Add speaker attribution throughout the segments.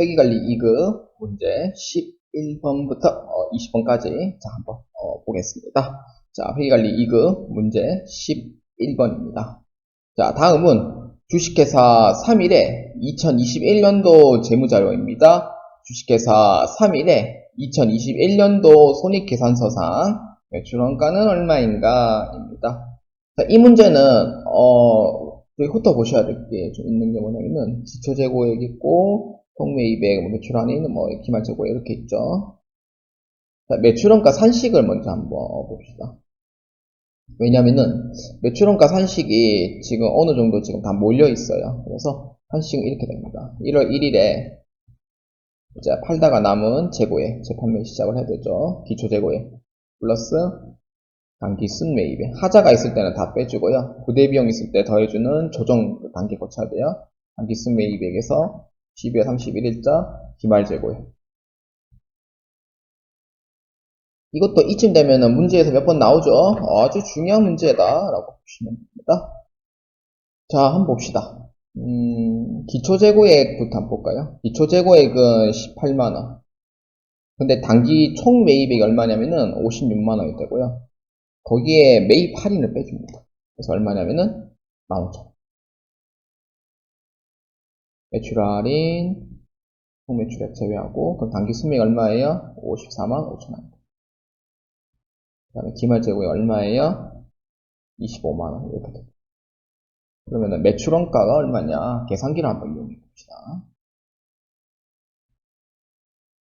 Speaker 1: 회계관리 2급 문제 11번부터 20번까지 자, 한번 보겠습니다. 자, 회계관리 2급 문제 11번입니다. 자, 다음은 주식회사 3일의 2021년도 재무자료입니다. 주식회사 3일의 2021년도 손익계산서상 매출원가는 얼마인가입니다. 자, 이 문제는 여기 훑어보셔야 될 게 좀 있는 게 뭐냐면은 지표재고액 있고 통매입액, 매출환인, 기말재고액 이렇게 있죠. 자, 매출원가 산식을 먼저 한번 봅시다. 왜냐면은 매출원가 산식이 지금 어느 정도 지금 다 몰려 있어요. 그래서 산식은 이렇게 됩니다. 1월 1일에 이제 팔다가 남은 재고액, 재판매 시작을 해야 되죠. 기초재고액 플러스 단기 순매입액. 하자가 있을 때는 다 빼주고요. 부대비용 있을 때 더해주는 조정 단계 거쳐야 돼요. 단기 순매입액에서 12월 31일자 기말재고액. 이것도 이쯤 되면은 문제에서 몇 번 나오죠. 아주 중요한 문제다라고 보시면 됩니다. 자, 한번 봅시다. 기초재고액부터 한번 볼까요? 기초재고액은 18만원. 근데 단기 총 매입액이 얼마냐면은 56만원이 되고요. 거기에 매입 할인을 빼줍니다. 그래서 얼마냐면은 15,000원. 매출 할인, 총 매출액 제외하고, 그럼 단기 순매입 얼마예요? 54만 5천원. 그 다음에 기말재고액 얼마예요? 25만원. 이렇게 됩니다. 그러면은 매출원가가 얼마냐? 계산기를 한번 이용해 봅시다.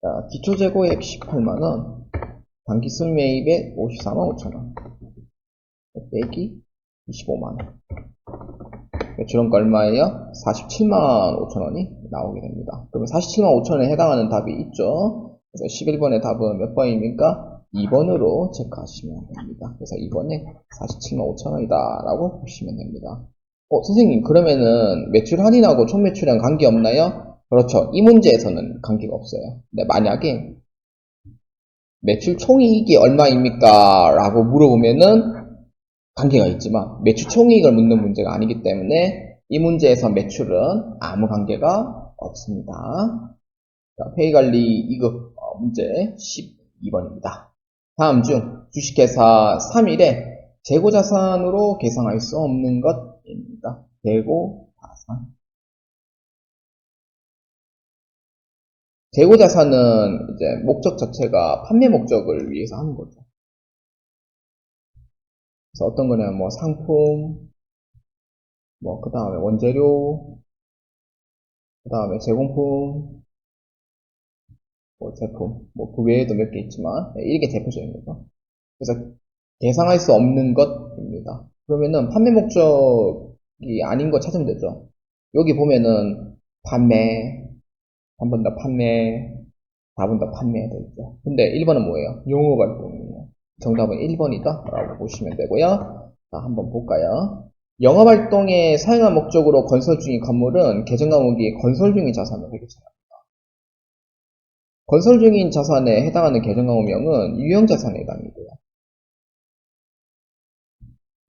Speaker 1: 자, 기초재고액 18만원, 단기 순매입액 54만 5천원, 빼기 25만원. 매출원가 얼마예요? 47만 5천원이 나오게 됩니다. 그러면 47만 5천원에 해당하는 답이 있죠? 그래서 11번의 답은 몇 번입니까? 2번으로 체크하시면 됩니다. 그래서 2번에 47만 5천원이다 라고 보시면 됩니다. 선생님, 그러면은 매출 할인하고 총 매출이랑 관계 없나요? 그렇죠. 이 문제에서는 관계가 없어요. 근데 만약에 매출 총이익이 얼마입니까? 라고 물어보면은 관계가 있지만 매출 총이익을 묻는 문제가 아니기 때문에 이 문제에서 매출은 아무 관계가 없습니다. 자, 회의관리 2급 문제 12번입니다. 다음 중 주식회사 3일에 재고자산으로 계상할 수 없는 것입니다. 재고자산. 재고자산은 이제 목적 자체가 판매 목적을 위해서 하는 거죠. 그래서 어떤 거냐면 상품, 그 다음에 원재료, 그 다음에 제공품, 제품, 그 외에도 몇 개 있지만 이게 대표적인 거죠. 그래서 계상할 수 없는 것입니다. 그러면은 판매 목적이 아닌 거 찾으면 되죠. 여기 보면은 판매, 한 번 더 판매, 4번 더 판매 되어 있죠. 근데 1번은 뭐예요? 영업활동이에요. 정답은 1번이다 라고 보시면 되고요. 자, 한번 볼까요? 영업활동에 사용한 목적으로 건설 중인 건물은 계정 과목이 건설 중인 자산을 회계처합니다. 건설 중인 자산에 해당하는 계정 과목명은 유형자산에 해당이고요.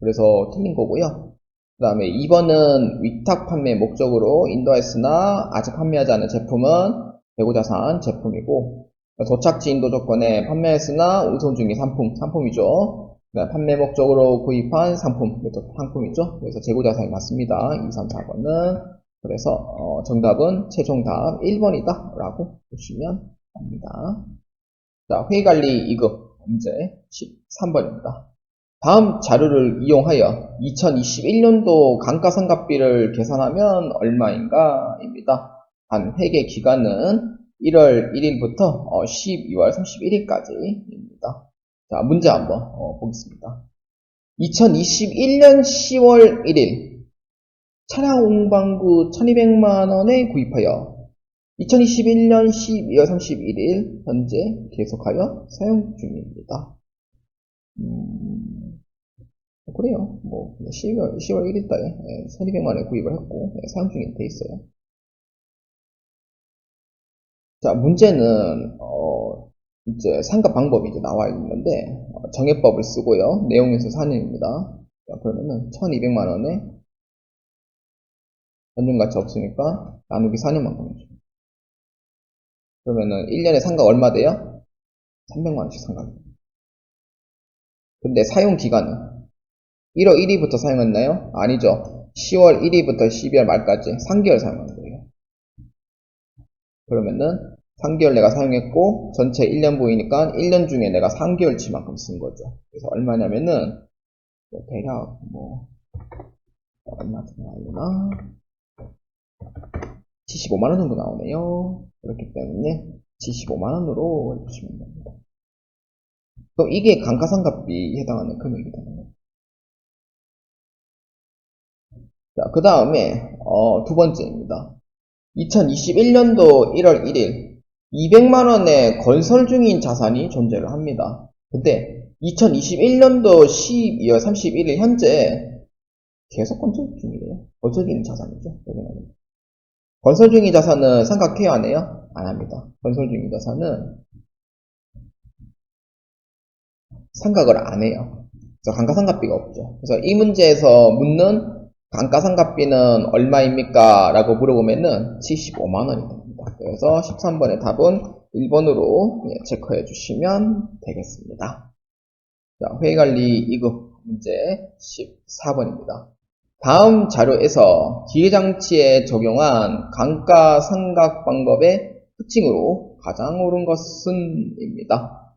Speaker 1: 그래서 틀린 거고요. 그 다음에 2번은 위탁 판매 목적으로 인도하였으나 아직 판매하지 않은 제품은 재고자산 제품이고, 도착지 인도 조건에 판매했으나 운송 중인 상품이죠. 판매 목적으로 구입한 상품, 이것도 상품이죠. 그래서 재고자산이 맞습니다. 2, 3, 4번은. 그래서 정답은 최종 답 1번이다 라고 보시면 됩니다. 자, 회의관리 2급 문제 13번입니다. 다음 자료를 이용하여 2021년도 감가상각비를 계산하면 얼마인가 입니다. 단 회계 기간은 1월 1일부터 12월 31일까지입니다. 자, 문제 한번 보겠습니다. 2021년 10월 1일 차량 운반구 1200만원에 구입하여 2021년 12월 31일 현재 계속하여 사용 중입니다. 그래요. 10월 1일달에 1200만원에 구입을 했고 사용 중에 돼 있어요. 자, 문제는 이제 상각 방법이 이제 나와 있는데 정해법을 쓰고요. 내용에서 4년입니다. 자, 그러면은 1200만원에 현존가치 없으니까 나누기 4년만 보내죠. 그러면은 1년에 상각 얼마 돼요? 300만원씩 상각이에요. 근데 사용 기간은 1월 1일부터 사용했나요? 아니죠. 10월 1일부터 12월 말까지 3개월 사용한 거예요. 그러면은 3개월 내가 사용했고 전체 1년 보이니까 1년 중에 내가 3개월치만큼 쓴 거죠. 그래서 얼마냐면은 대략 뭐 얼마 정도 나오나 75만원 정도 나오네요. 그렇기 때문에 75만원으로 해주시면 됩니다. 그럼 이게 감가상각비에 해당하는 금액이 되는 거예요. 자, 그 다음에 두 번째입니다. 2021년도 1월 1일 200만원의 건설 중인 자산이 존재를 합니다. 근데 2021년도 12월 31일 현재 계속 건설 중이래요. 건설 중인 자산이죠. 건설 중인 자산은 삼각해요, 안 해요? 안 합니다. 건설 중인 자산은 삼각을 안 해요. 그래서 감가상각비가 없죠. 그래서 이 문제에서 묻는 감가상각비는 얼마입니까? 라고 물어보면은 75만원이 됩니다. 그래서 13번의 답은 1번으로 체크해 주시면 되겠습니다. 자, 회의관리 2급 문제 14번입니다. 다음 자료에서 기계장치에 적용한 감가상각 방법의 특징으로 가장 옳은 것은 입니다.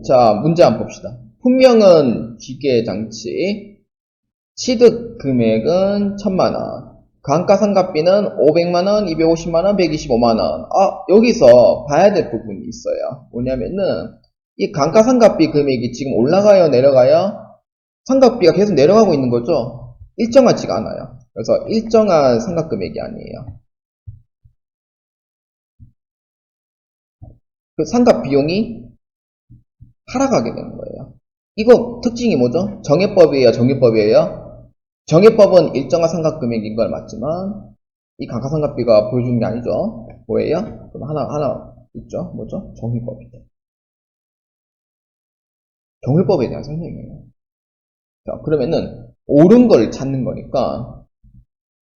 Speaker 1: 자, 문제 한번 봅시다. 품명은 기계장치, 취득 금액은 1000만원, 감가상각비는 500만원, 250만원, 125만원. 여기서 봐야 될 부분이 있어요. 뭐냐면은 이 감가상각비 금액이 지금 올라가요, 내려가요? 상각비가 계속 내려가고 있는 거죠. 일정하지가 않아요. 그래서 일정한 상각금액이 아니에요. 그 상각 비용이 하락하게 되는 거예요. 이거 특징이 뭐죠? 정해법이에요, 정해법이에요? 정해법은 일정한 상각금액인 걸 맞지만 이 감가상각비가 보여주는 게 아니죠. 뭐예요? 그럼 하나 있죠. 뭐죠? 정해법이죠. 정해법에 대한 설명이에요. 자, 그러면은 옳은 걸 찾는 거니까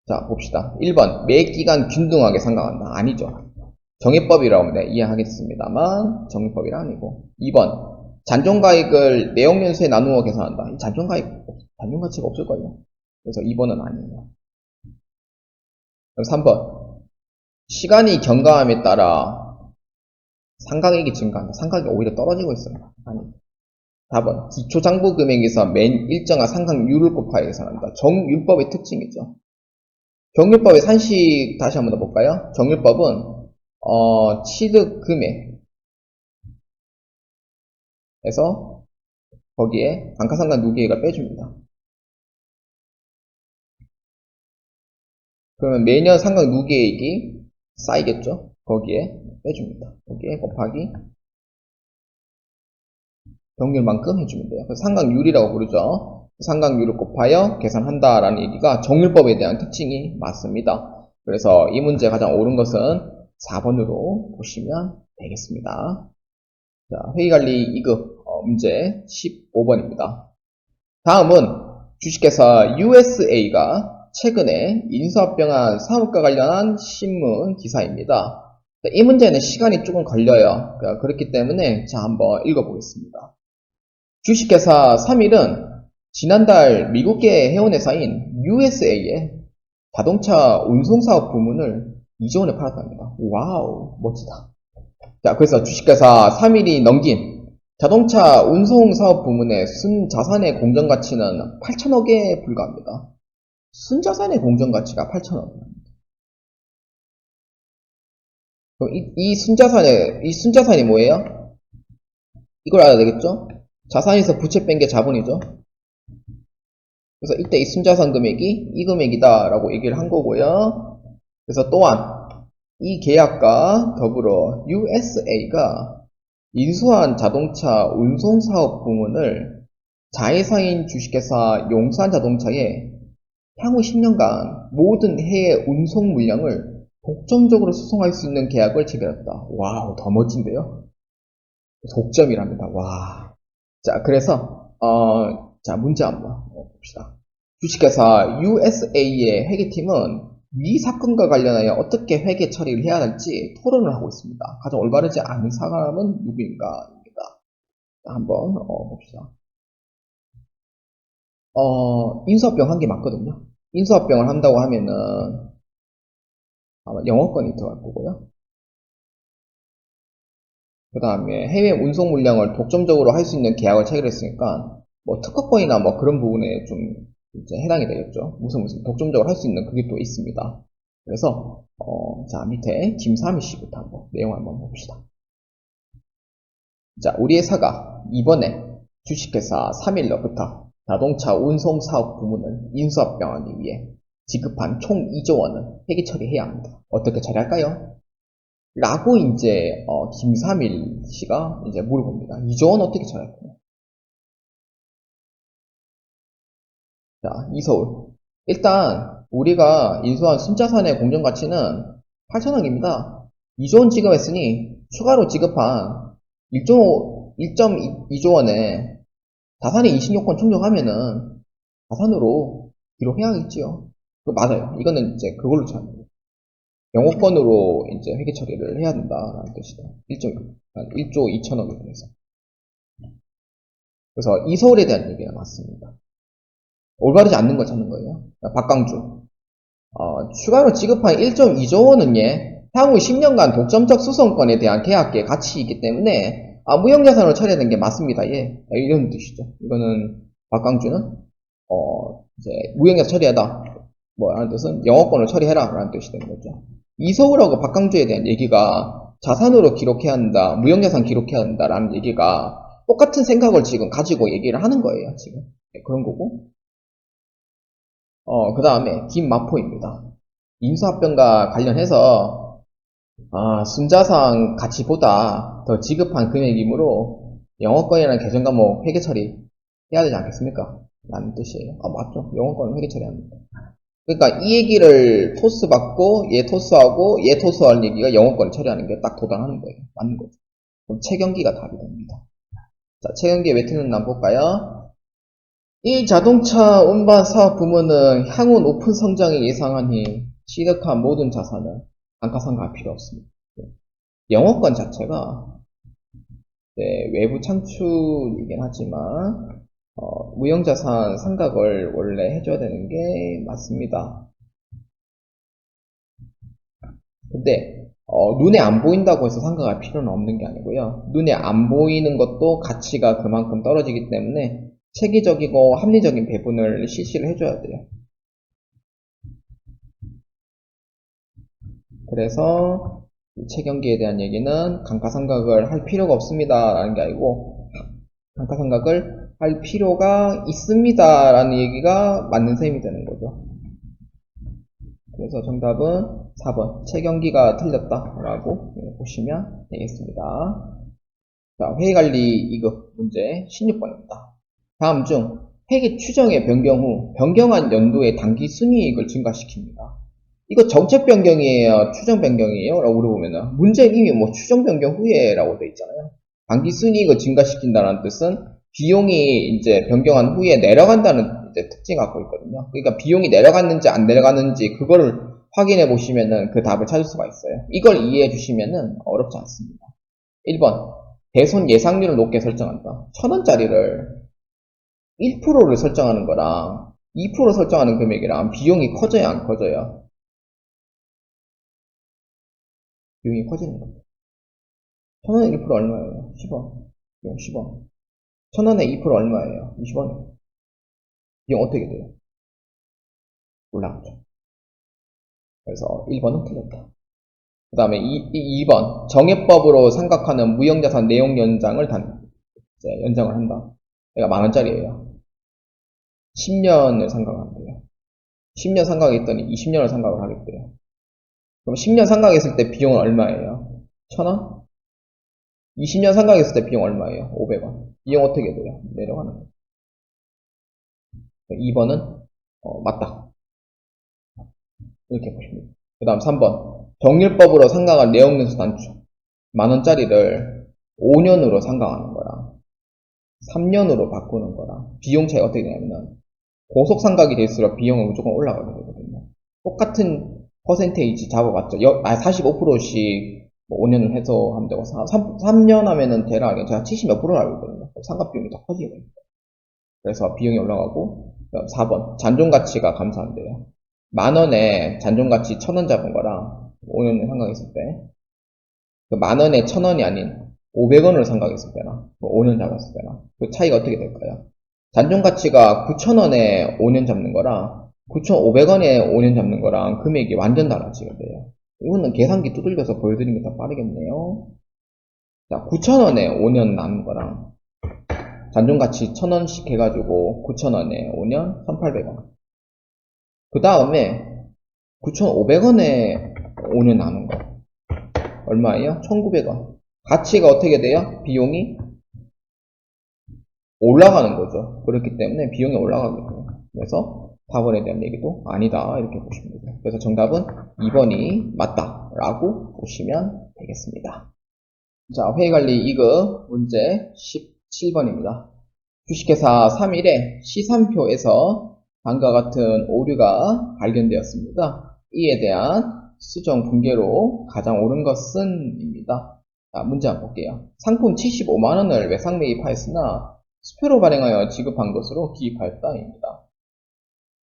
Speaker 1: 자, 봅시다. 1번 매기간 균등하게 상각한다. 아니죠. 정해법이라고 하면 이해하겠습니다만 정해법이라 아니고 2번 잔존가액을 내역연수에 나누어 계산한다. 이 잔존가치가 없을걸요. 그래서 2번은 아니에요. 그럼 3번 시간이 경과함에 따라 상각액이 증가한다. 상각이 오히려 떨어지고 있어요. 아니. 4번 기초장부 금액에서 맨 일정한 상각률을 곱하여 계산한다. 정율법의 특징이죠. 정율법의 산식 다시 한번 더 볼까요? 정율법은 취득 금액에서 거기에 감가상각 누계액을 빼줍니다. 그러면 매년 상각 누계액이 쌓이겠죠? 거기에 빼줍니다. 거기에 곱하기 정률만큼 해주면 돼요. 그래서 상각률이라고 부르죠. 상각률을 곱하여 계산한다라는 얘기가 정률법에 대한 특징이 맞습니다. 그래서 이 문제 가장 옳은 것은 4번으로 보시면 되겠습니다. 자, 회의관리 2급 문제 15번입니다. 다음은 주식회사 USA가 최근에 인수합병한 사업과 관련한 신문 기사입니다. 이 문제는 시간이 조금 걸려요. 그렇기 때문에 자 한번 읽어보겠습니다. 주식회사 3일은 지난달 미국계 해운회사인 USA의 자동차 운송사업 부문을 2조원에 팔았답니다. 와우, 멋지다. 자, 그래서 주식회사 3일이 넘긴 자동차 운송사업 부문의 순자산의 공정가치는 8천억에 불과합니다. 순자산의 공정가치가 8천억입니다. 그럼 이 순자산이 뭐예요? 이걸 알아야 되겠죠? 자산에서 부채 뺀 게 자본이죠. 그래서 이때 이 순자산 금액이 이 금액이다 라고 얘기를 한 거고요. 그래서 또한 이 계약과 더불어 USA가 인수한 자동차 운송사업 부문을 자회사인 주식회사 용산자동차에 향후 10년간 모든 해외 운송 물량을 독점적으로 수송할 수 있는 계약을 체결했다. 와우, 더 멋진데요? 독점이랍니다. 와. 자, 그래서 자, 문제 한번 봅시다. 주식회사 USA의 회계팀은 위 사건과 관련하여 어떻게 회계 처리를 해야 할지 토론을 하고 있습니다. 가장 올바르지 않은 사람은 누구인가입니다. 한번 봅시다. 인수합병 한 게 맞거든요. 인수합병을 한다고 하면은 아마 영어권이 들어갈 거고요. 그 다음에 해외 운송 물량을 독점적으로 할 수 있는 계약을 체결했으니까 뭐 특허권이나 뭐 그런 부분에 좀 이제 해당이 되겠죠. 무슨 독점적으로 할 수 있는 그게 또 있습니다. 그래서 자 밑에 김삼희 씨부터 한번 내용 한번 봅시다. 자 우리 회사가 이번에 주식회사 3일러부터 자동차 운송 사업 부문을 인수합병하기 위해 지급한 총 2조 원을 회계 처리해야 합니다. 어떻게 처리할까요? 라고 이제 김삼일 씨가 이제 물어봅니다. 2조 원 어떻게 처리할까요? 자, 이서울. 일단 우리가 인수한 순자산의 공정가치는 8천억입니다. 2조 원 지급했으니 추가로 지급한 1.2조 원에 자산의 26권 충족하면은 자산으로 기록해야겠지요. 그거 맞아요. 이거는 이제 그걸로 쳐요. 영어권으로 이제 회계 처리를 해야 된다라는 뜻이다. 1조 2천억에 대해서. 그래서 이서울에 대한 얘기가 맞습니다. 올바르지 않는 걸 찾는 거예요. 박강주. 추가로 지급한 1.2조 원은 향후 10년간 독점적 수송권에 대한 계약의 가치이기 때문에 무형자산으로 처리하는 게 맞습니다. 이런 뜻이죠. 이거는 박강주는 이제 무형자산 처리하다. 라는 뜻은 영어권을 처리해라 라는 뜻이 되는 거죠. 이서울하고 박강주에 대한 얘기가 자산으로 기록해야 한다, 무형자산 기록해야 한다 라는 얘기가 똑같은 생각을 지금 가지고 얘기를 하는 거예요. 지금 그런 거고. 그 다음에 김마포입니다. 인수합병과 관련해서 순자산 가치보다 더 지급한 금액이므로 영어권이라는 개정 과목 회계 처리 해야 되지 않겠습니까? 라는 뜻이에요. 맞죠. 영어권은 회계 처리합니다. 그러니까 이 얘기를 토스받고 얘 토스하고 얘 토스하는 얘기가 영어권 처리하는 게 딱 도달하는 거예요. 맞는 거죠. 그럼 체경기가 답이 됩니다. 자, 체경기에 왜 틀렸나 한번 볼까요? 이 자동차 운반 사업 부문은 향후 높은 성장을 예상하니 취득한 모든 자산은 감가상각할 필요 없습니다. 영어권 자체가 외부 창출이긴 하지만 무형자산 상각을 원래 해줘야 되는 게 맞습니다. 근데 눈에 안 보인다고 해서 상각할 필요는 없는 게 아니고요. 눈에 안 보이는 것도 가치가 그만큼 떨어지기 때문에 체계적이고 합리적인 배분을 실시를 해줘야 돼요. 그래서 체경기에 대한 얘기는 감가상각을 할 필요가 없습니다 라는 게 아니고 감가상각을 할 필요가 있습니다 라는 얘기가 맞는 셈이 되는 거죠. 그래서 정답은 4번 체경기가 틀렸다 라고 보시면 되겠습니다. 자, 회계관리 2급 문제 16번입니다. 다음 중 회계 추정의 변경 후 변경한 연도의 당기 순이익을 증가시킵니다. 이거 정책 변경이에요? 추정 변경이에요? 라고 물어보면은 문제는 이미 뭐 추정 변경 후에 라고 돼 있잖아요. 당기 순이익을 증가시킨다는 뜻은 비용이 이제 변경한 후에 내려간다는 이제 특징을 갖고 있거든요. 그러니까 비용이 내려갔는지 안 내려갔는지 그거를 확인해 보시면은 그 답을 찾을 수가 있어요. 이걸 이해해 주시면은 어렵지 않습니다. 1번 대손 예상률을 높게 설정한다. 1,000원짜리를 1%를 설정하는 거랑 2% 설정하는 금액이랑 비용이 커져야 안 커져요? 비용이 커지는 겁니다. 1,000원에 1% 얼마예요? 10원. 비용 10원. 1,000원에 2% 얼마예요? 20원. 비용 어떻게 돼요? 올라가죠. 그래서 1번은 틀렸다. 그 다음에 2번. 정해법으로 생각하는 무형자산 내용 연장을 연장을 한다. 얘가 만원짜리예요. 10년을 생각하면 돼요. 10년 생각했더니 20년을 생각을 하겠대요. 그럼 10년 생각했을 때 비용은 얼마예요? 1,000원? 20년 생각했을 때 비용 얼마예요? 500원. 비용 어떻게 돼요? 내려가는 거예요. 2번은 맞다. 이렇게 보십니다. 그 다음 3번. 정률법으로 상각한 내역연수 단축. 만원짜리를 5년으로 상각하는 거랑 3년으로 바꾸는 거랑 비용 차이가 어떻게 되냐면 고속 상각이 될수록 비용은 무조건 올라가게 되거든요. 똑같은 퍼센테이지 잡아봤죠. 45%씩 뭐 5년을 해서 하면 되고, 3년 하면은 대략 제가 70 몇 프로를 알고 있거든요. 삼각 비용이 더 커지게 됩니다. 그래서 비용이 올라가고, 4번. 잔존가치가 감소한대요. 10,000원에 잔존가치 1,000원 잡은 거랑 5년을 상각했을 때, 그 10,000원에 1,000원이 아닌 500원을 상각했을 때나, 5년 잡았을 때나, 그 차이가 어떻게 될까요? 잔존가치가 9,000원에 5년 잡는 거랑 9,500원에 5년 잡는 거랑 금액이 완전 달라지게 돼요. 이거는 계산기 두들겨서 보여드리는 게 더 빠르겠네요. 자, 9,000원에 5년 남은 거랑 잔존가치 1,000원씩 해가지고 9,000원에 5년 1,800원. 그 다음에 9,500원에 5년 남은 거. 얼마예요? 1,900원. 가치가 어떻게 돼요? 비용이 올라가는 거죠. 그렇기 때문에 비용이 올라가겠고요. 그래서 4번에 대한 얘기도 아니다. 이렇게 보시면 돼요. 그래서 정답은 2번이 맞다라고 보시면 되겠습니다. 자, 회의관리 2급 문제 17번입니다. 주식회사 3일에 시산표에서 다음과 같은 오류가 발견되었습니다. 이에 대한 수정 붕괴로 가장 옳은 것은? 입니다. 자, 문제 한번 볼게요. 상품 75만원을 외상 매입하였으나 수표로 발행하여 지급한 것으로 기입하였다. 입니다.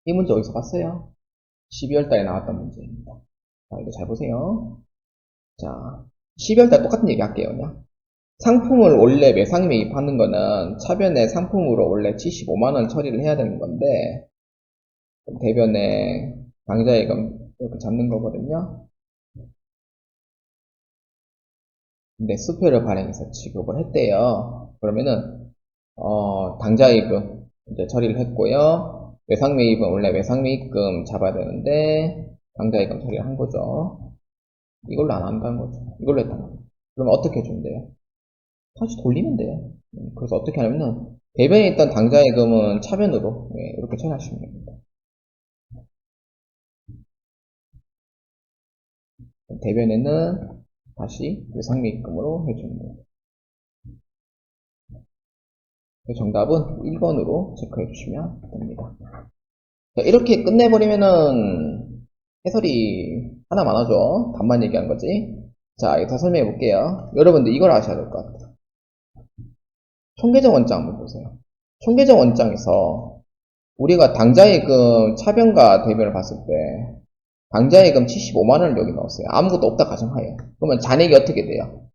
Speaker 1: 이 문제 어디서 봤어요? 12월 달에 나왔던 문제입니다. 자, 이거 잘 보세요. 자, 12월 달 똑같은 얘기 할게요. 그냥. 상품을 원래 매상 매입하는 거는 차변에 상품으로 원래 75만원 처리를 해야 되는 건데, 대변에 당좌예금 이렇게 잡는 거거든요. 근데 수표를 발행해서 지급을 했대요. 그러면은 당좌예금 이제 처리를 했고요. 외상 매입은 원래 외상 매입금 잡아야 되는데 당좌예금 처리를 한 거죠. 이걸로 안 한다는 거죠. 이걸로 했다는 거죠. 그러면 어떻게 해준대요? 다시 돌리면 돼요. 그래서 어떻게 하냐면은 대변에 있던 당좌예금은 차변으로 이렇게 처리하시면 됩니다. 대변에는 다시 외상 매입금으로 해주는 거예요. 정답은 1번으로 체크해 주시면 됩니다. 자, 이렇게 끝내버리면은 해설이 하나만 하죠. 답만 얘기하는 거지. 자, 여기서 설명해 볼게요. 여러분들 이걸 아셔야 될 것 같아요. 총계정 원장 한번 보세요. 총계정 원장에서 우리가 당좌예금 차변과 대변을 봤을 때 당좌예금 75만원을 여기 넣었어요. 아무것도 없다 가정하에. 그러면 잔액이 어떻게 돼요?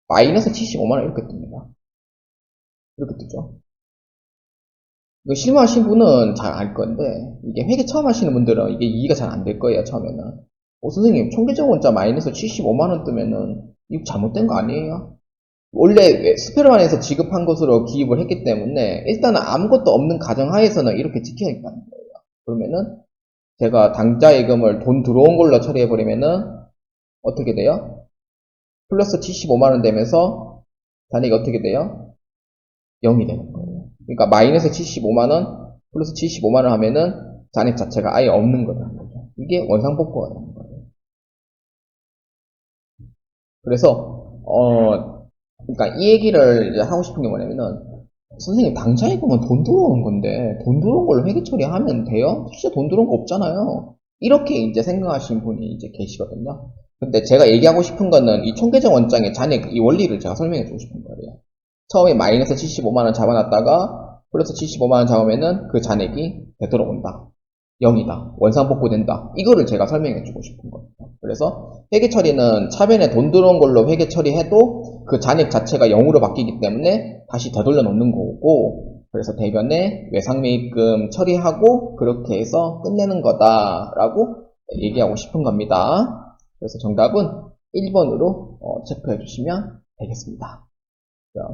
Speaker 1: 마이너스 75만원 이렇게 뜹니다. 이렇게 뜨죠. 이거 실무하신 분은 잘 알 건데, 이게 회계 처음 하시는 분들은 이게 이해가 잘 안 될 거예요, 처음에는. 선생님, 총계정 원자 마이너스 75만원 뜨면은, 이거 잘못된 거 아니에요? 원래 스페르만에서 지급한 것으로 기입을 했기 때문에, 일단은 아무것도 없는 가정하에서는 이렇게 지켜야겠다는 거예요. 그러면은, 제가 당좌예금을 돈 들어온 걸로 처리해버리면은, 어떻게 돼요? 플러스 75만원 되면서, 잔액이 어떻게 돼요? 0이 되는 거예요. 그러니까 마이너스 75만원 플러스 75만원 하면은 잔액 자체가 아예 없는 거라는 거죠. 이게 원상복구가 되는 거예요. 그래서 그러니까 이 얘기를 이제 하고 싶은 게 뭐냐면은 선생님 당좌예금은 돈 들어오는 건데 돈 들어온 걸로 회계 처리하면 돼요? 진짜 돈 들어온 거 없잖아요. 이렇게 이제 생각하시는 분이 이제 계시거든요. 근데 제가 얘기하고 싶은 거는 이 총계정 원장의 잔액 이 원리를 제가 설명해 주고 싶은 거예요. 처음에 마이너스 75만원 잡아놨다가 플러스 75만원 잡으면은 그 잔액이 되돌아온다. 0이다. 원상복구된다. 이거를 제가 설명해주고 싶은 겁니다. 그래서 회계 처리는 차변에 돈 들어온 걸로 회계 처리해도 그 잔액 자체가 0으로 바뀌기 때문에 다시 되돌려 놓는 거고, 그래서 대변에 외상매입금 처리하고 그렇게 해서 끝내는 거다라고 얘기하고 싶은 겁니다. 그래서 정답은 1번으로 체크해 주시면 되겠습니다.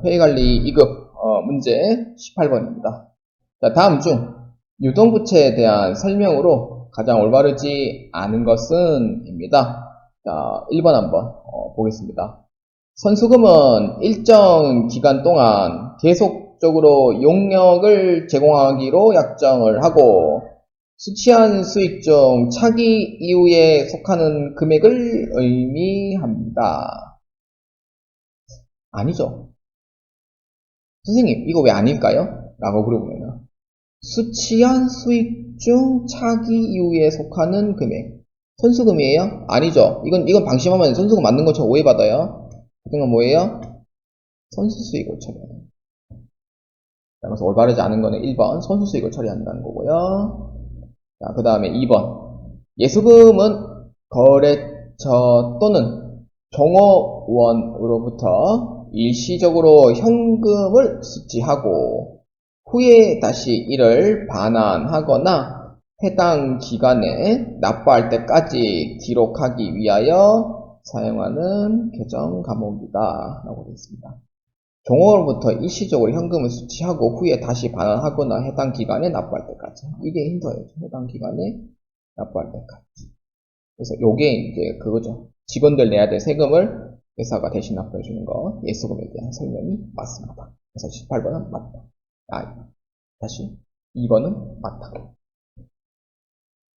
Speaker 1: 회의관리 2급 문제 18번입니다. 자, 다음 중 유동부채에 대한 설명으로 가장 올바르지 않은 것은? 입니다. 자, 1번 한번 보겠습니다. 선수금은 일정 기간 동안 계속적으로 용역을 제공하기로 약정을 하고 수취한 수익 중 차기 이후에 속하는 금액을 의미합니다. 아니죠. 선생님, 이거 왜 아닐까요? 라고 물어보면 수취한 수익 중 차기 이후에 속하는 금액. 선수금이에요? 아니죠. 이건 방심하면 선수금 맞는 것처럼 오해받아요. 그건 뭐예요? 선수수익을 처리하는. 그래서 올바르지 않은 거는 1번 선수수익을 처리한다는 거고요. 자, 그 다음에 2번 예수금은 거래처 또는 종업원으로부터 일시적으로 현금을 수취하고 후에 다시 이를 반환하거나 해당 기간에 납부할 때까지 기록하기 위하여 사용하는 계정 과목이다 라고 되어 있습니다. 종업원으로부터 일시적으로 현금을 수취하고 후에 다시 반환하거나 해당 기간에 납부할 때까지. 이게 힌트예요. 해당 기간에 납부할 때까지. 그래서 요게 이제 그거죠. 직원들 내야 될 세금을 회사가 대신 납부해 주는 거, 예수금에 대한 설명이 맞습니다. 그래서 18번은 맞다. 다시 2번은 맞다.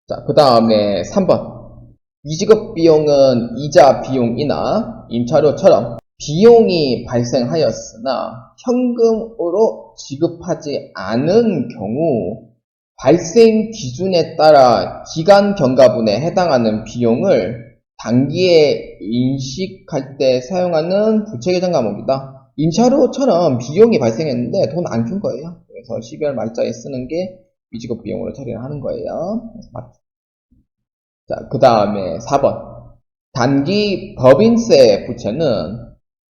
Speaker 1: 자, 그 다음에 3번. 미지급 비용은 이자 비용이나 임차료처럼 비용이 발생하였으나 현금으로 지급하지 않은 경우 발생 기준에 따라 기간 경과분에 해당하는 비용을 단기에 인식할 때 사용하는 부채계정 과목이다. 임차료처럼 비용이 발생했는데 돈 안 준 거예요. 그래서 12월 말짜에 쓰는 게 미지급 비용으로 처리를 하는 거예요. 그래서 맞죠. 자, 그 다음에 4번. 단기 법인세 부채는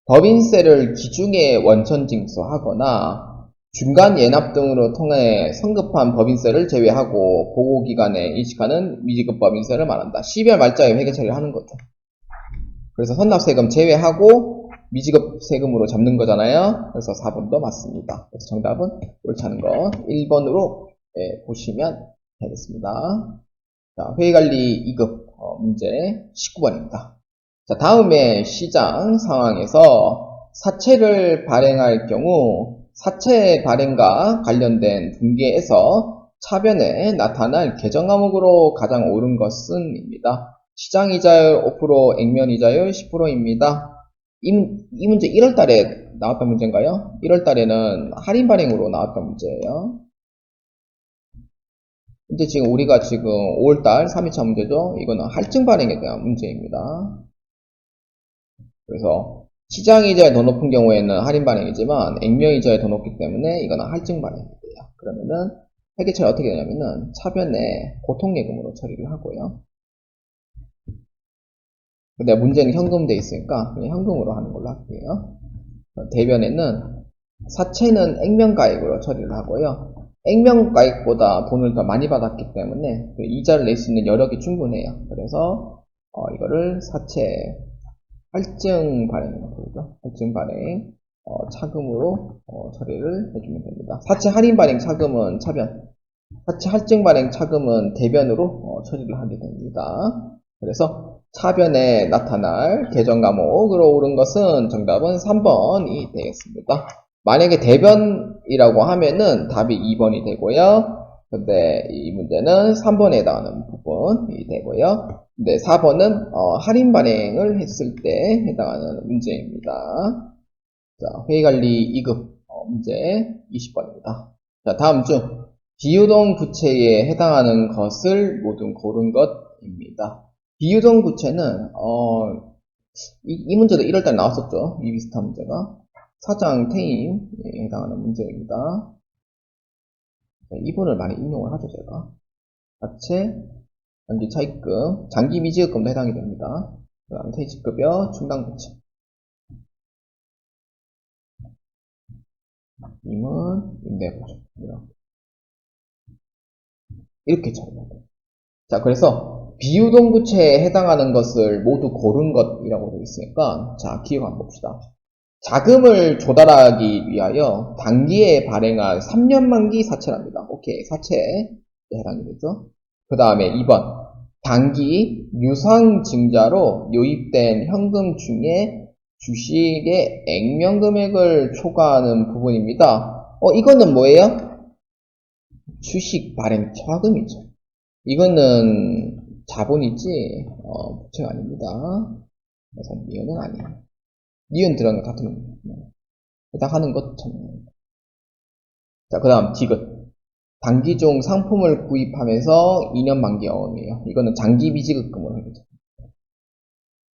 Speaker 1: 법인세를 기중에 원천 징수하거나 중간 예납 등으로 통해 성급한 법인세를 제외하고 보고기간에 인식하는 미지급 법인세를 말한다. 12월 말짜에 회계 처리를 하는 거죠. 그래서 선납세금 제외하고 미지급 세금으로 잡는 거잖아요. 그래서 4번도 맞습니다. 그래서 정답은 옳지 않은 거 1번으로 보시면 되겠습니다. 자, 회계관리 2급 문제 19번입니다. 자, 다음에 시장 상황에서 사채를 발행할 경우 사채 발행과 관련된 분기에서 차변에 나타날 계정 과목으로 가장 옳은 것은 입니다. 시장 이자율 5%, 액면 이자율 10%입니다. 이 문제 1월달에 나왔던 문제인가요? 1월달에는 할인 발행으로 나왔던 문제예요. 이제 지금 우리가 지금 5월달 3일차 문제죠. 이거는 할증 발행에 대한 문제입니다. 그래서 시장이자에 더 높은 경우에는 할인 발행이지만 액면이자에 더 높기 때문에 이거는 할증 발행이 돼요. 그러면은 회계처리 어떻게 되냐면은 차변에 고통예금으로 처리를 하고요. 근데 문제는 현금 돼 있으니까 그냥 현금으로 하는 걸로 할게요. 대변에는 사채는 액면가액으로 처리를 하고요. 액면가액보다 돈을 더 많이 받았기 때문에 그 이자를 낼 수 있는 여력이 충분해요. 그래서 이거를 사채 할증 발행이라고 부르죠. 할증 발행 차금으로 처리를 해주면 됩니다. 사채 할인 발행 차금은 차변, 사채 할증 발행 차금은 대변으로 처리를 하게 됩니다. 그래서 차변에 나타날 계정 과목으로 옳은 것은 정답은 3번이 되겠습니다. 만약에 대변이라고 하면은 답이 2번이 되고요. 근데 이 문제는 3번에 해당하는 부분이 되고요. 근데 4번은 할인 발행을 했을 때 해당하는 문제입니다. 자, 회의관리 2급 문제 20번입니다. 자, 다음 중 비유동 부채에 해당하는 것을 모두 고른 것입니다. 비유동 부채는 이 문제도 1월달 나왔었죠. 이 비슷한 문제가 사장 퇴임에 해당하는 문제입니다. 이분을 많이 인용을 하죠, 제가. 자체, 장기 차입금, 장기 미지급금도 해당이 됩니다. 그 다음에 퇴직급여, 충당부채. 임은 임대보증. 이렇게 처리해야 돼요. 자, 그래서 비유동부채에 해당하는 것을 모두 고른 것이라고 되어 있으니까, 자, 기억 한번 봅시다. 자금을 조달하기 위하여 단기에 발행한 3년 만기 사채랍니다. 오케이, 사채에 해당이 되죠. 그 다음에 2번. 단기 유상증자로 요입된 현금 중에 주식의 액면 금액을 초과하는 부분입니다. 이거는 뭐예요? 주식 발행 차금이죠. 이거는 자본이지, 부채가 아닙니다. 그래서 이거는 아니에요. 니은 들어간 거 같으면 해당하는 것처럼. 자, 그 다음 디귿. 단기중 상품을 구입하면서 2년 만기 영업이에요. 이거는 장기 비지급금으로 하겠죠.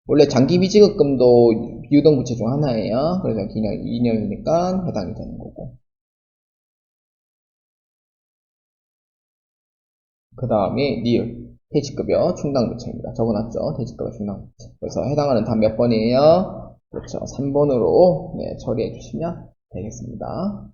Speaker 1: 원래 장기 비지급금도 유동부채 중 하나예요. 그래서 기간 2년이니까 해당이 되는 거고. 그 다음에 니을 퇴직급여 충당부채입니다. 적어놨죠. 퇴직급여 충당부채. 그래서 해당하는 답 몇 번이에요? 그렇죠. 3번으로 처리해 주시면 되겠습니다.